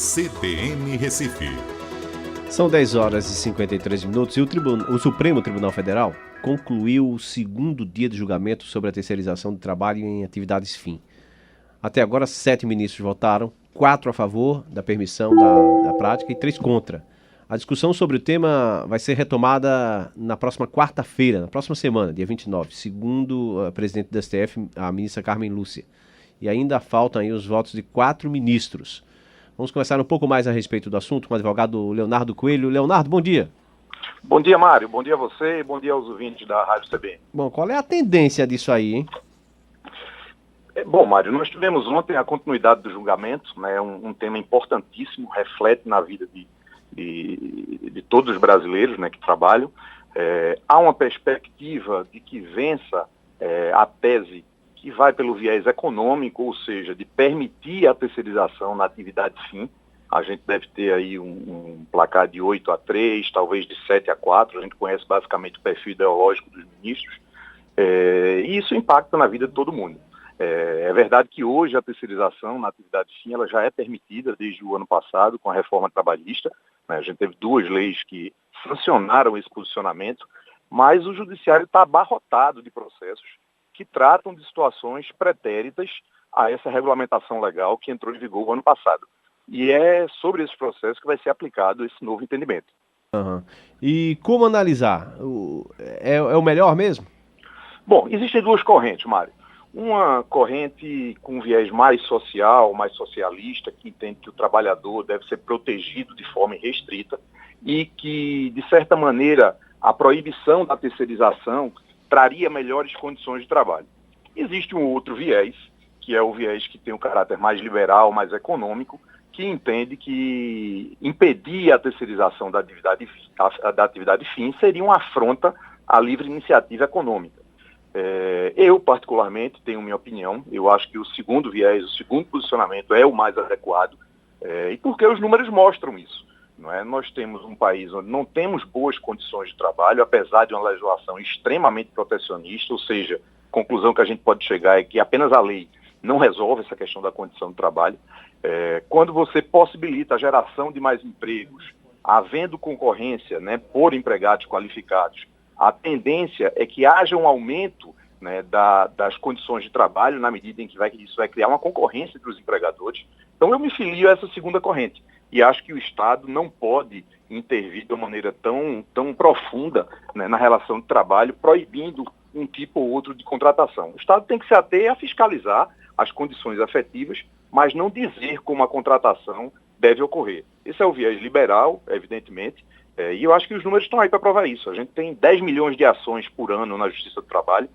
CBN Recife. São 10 horas e 53 minutos e o Supremo Tribunal Federal concluiu o segundo dia de julgamento sobre a terceirização do trabalho em atividades fim. Até agora, 7 ministros votaram, 4 a favor da permissão da prática e 3 contra. A discussão sobre o tema vai ser retomada na próxima quarta-feira, na próxima semana, dia 29, segundo a presidente da STF, a ministra Carmen Lúcia. E ainda faltam aí os votos de 4 ministros. Vamos conversar um pouco mais a respeito do assunto com o advogado Leonardo Coelho. Leonardo, bom dia. Bom dia, Mário. Bom dia a você e bom dia aos ouvintes da Rádio CBN. Bom, qual é a tendência disso aí, hein? Bom, Mário, nós tivemos ontem a continuidade do julgamento, né, um tema importantíssimo, reflete na vida de todos os brasileiros, né, que trabalham. Há uma perspectiva de que vença a tese que vai pelo viés econômico, ou seja, de permitir a terceirização na atividade fim. A gente deve ter aí um placar de 8-3, talvez de 7-4, a gente conhece basicamente o perfil ideológico dos ministros, e isso impacta na vida de todo mundo. É verdade que hoje a terceirização na atividade fim ela já é permitida desde o ano passado com a reforma trabalhista, né? A gente teve 2 leis que sancionaram esse posicionamento, mas o judiciário está abarrotado de processos que tratam de situações pretéritas a essa regulamentação legal que entrou em vigor o ano passado. E é sobre esse processo que vai ser aplicado esse novo entendimento. Uhum. E como analisar? É o melhor mesmo? Bom, existem 2 correntes, Mário. Uma corrente com viés mais social, mais socialista, que entende que o trabalhador deve ser protegido de forma irrestrita e que, de certa maneira, a proibição da terceirização traria melhores condições de trabalho. Existe um outro viés, que é o viés que tem um caráter mais liberal, mais econômico, que entende que impedir a terceirização da atividade fim seria uma afronta à livre iniciativa econômica. Eu, particularmente, tenho minha opinião. Eu acho que o segundo viés, o segundo posicionamento é o mais adequado, e porque os números mostram isso. Não é? Nós temos um país onde não temos boas condições de trabalho, apesar de uma legislação extremamente protecionista, ou seja, a conclusão que a gente pode chegar é que apenas a lei não resolve essa questão da condição de trabalho. Quando você possibilita a geração de mais empregos, havendo concorrência, né, por empregados qualificados, a tendência é que haja um aumento, né, das condições de trabalho, na medida em que isso vai criar uma concorrência entre os empregadores. Então eu me filio a essa segunda corrente. E acho que o Estado não pode intervir de uma maneira tão profunda, né, na relação de trabalho, proibindo um tipo ou outro de contratação. O Estado tem que se ater a fiscalizar as condições efetivas, mas não dizer como a contratação deve ocorrer. Esse é o viés liberal, evidentemente, e eu acho que os números estão aí para provar isso. A gente tem 10 milhões de ações por ano na Justiça do Trabalho,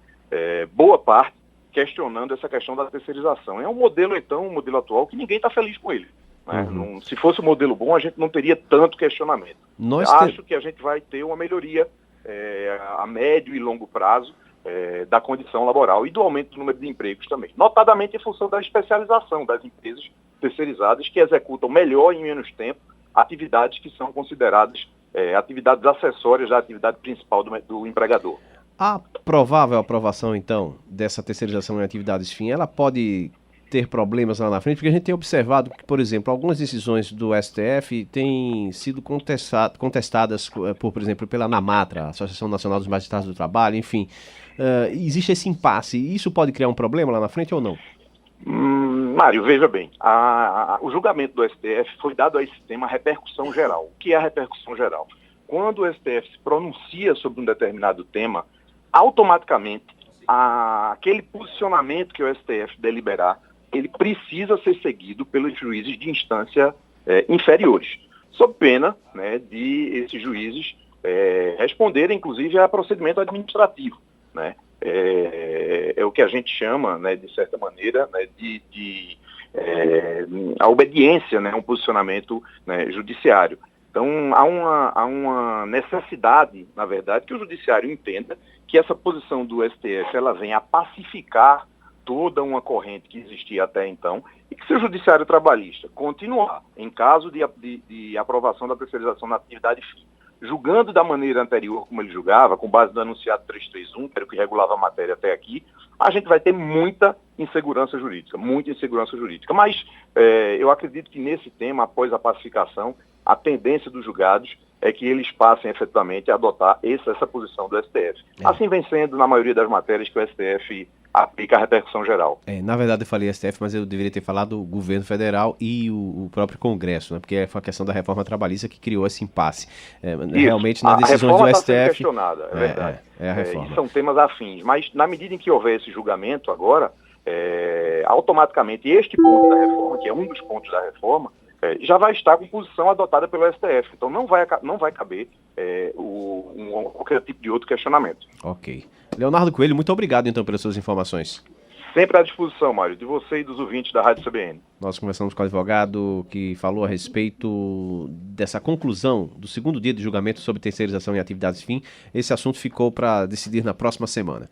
boa parte questionando essa questão da terceirização. É um modelo, então, um modelo atual que ninguém está feliz com ele. Uhum. Se fosse um modelo bom, a gente não teria tanto questionamento. Acho que a gente vai ter uma melhoria a médio e longo prazo da condição laboral e do aumento do número de empregos também. Notadamente em função da especialização das empresas terceirizadas que executam melhor em menos tempo atividades que são consideradas atividades acessórias da atividade principal do empregador. A provável aprovação, então, dessa terceirização em atividades fim, ela pode ter problemas lá na frente, porque a gente tem observado que, por exemplo, algumas decisões do STF têm sido contestadas, por exemplo, pela ANAMATRA, Associação Nacional dos Magistrados do Trabalho, enfim. Existe esse impasse. Isso pode criar um problema lá na frente ou não? Mário, veja bem, o julgamento do STF foi dado a esse tema repercussão geral. O que é a repercussão geral? Quando o STF se pronuncia sobre um determinado tema, automaticamente, aquele posicionamento que o STF deliberar, ele precisa ser seguido pelos juízes de instância inferiores, sob pena, né, de esses juízes responderem, inclusive, a procedimento administrativo, né? É o que a gente chama, né, de certa maneira, né, a obediência, né, a um posicionamento, né, judiciário. Então, há uma necessidade, na verdade, que o judiciário entenda que essa posição do STF ela vem a pacificar toda uma corrente que existia até então e que se o judiciário trabalhista continuar, em caso de aprovação da terceirização na atividade fim, julgando da maneira anterior como ele julgava, com base no enunciado 331, que era o que regulava a matéria até aqui, a gente vai ter muita insegurança jurídica. Mas eu acredito que nesse tema, após a pacificação, a tendência dos julgados é que eles passem efetivamente a adotar essa posição do STF. Assim vem sendo na maioria das matérias que o STF aplica a repercussão geral. Na verdade eu falei STF, mas eu deveria ter falado o governo federal e o próprio Congresso, né? Porque foi a questão da reforma trabalhista que criou esse impasse. Realmente nas decisões do STF... Está questionada, é verdade. É a reforma. E são temas afins, mas na medida em que houver esse julgamento agora, automaticamente este ponto da reforma, que é um dos pontos da reforma, já vai estar com posição adotada pelo STF. Então não vai caber qualquer tipo de outro questionamento. Ok. Leonardo Coelho, muito obrigado então pelas suas informações. Sempre à disposição, Mário, de você e dos ouvintes da Rádio CBN. Nós conversamos com o advogado que falou a respeito dessa conclusão do segundo dia de julgamento sobre terceirização em atividades fim. Esse assunto ficou para decidir na próxima semana.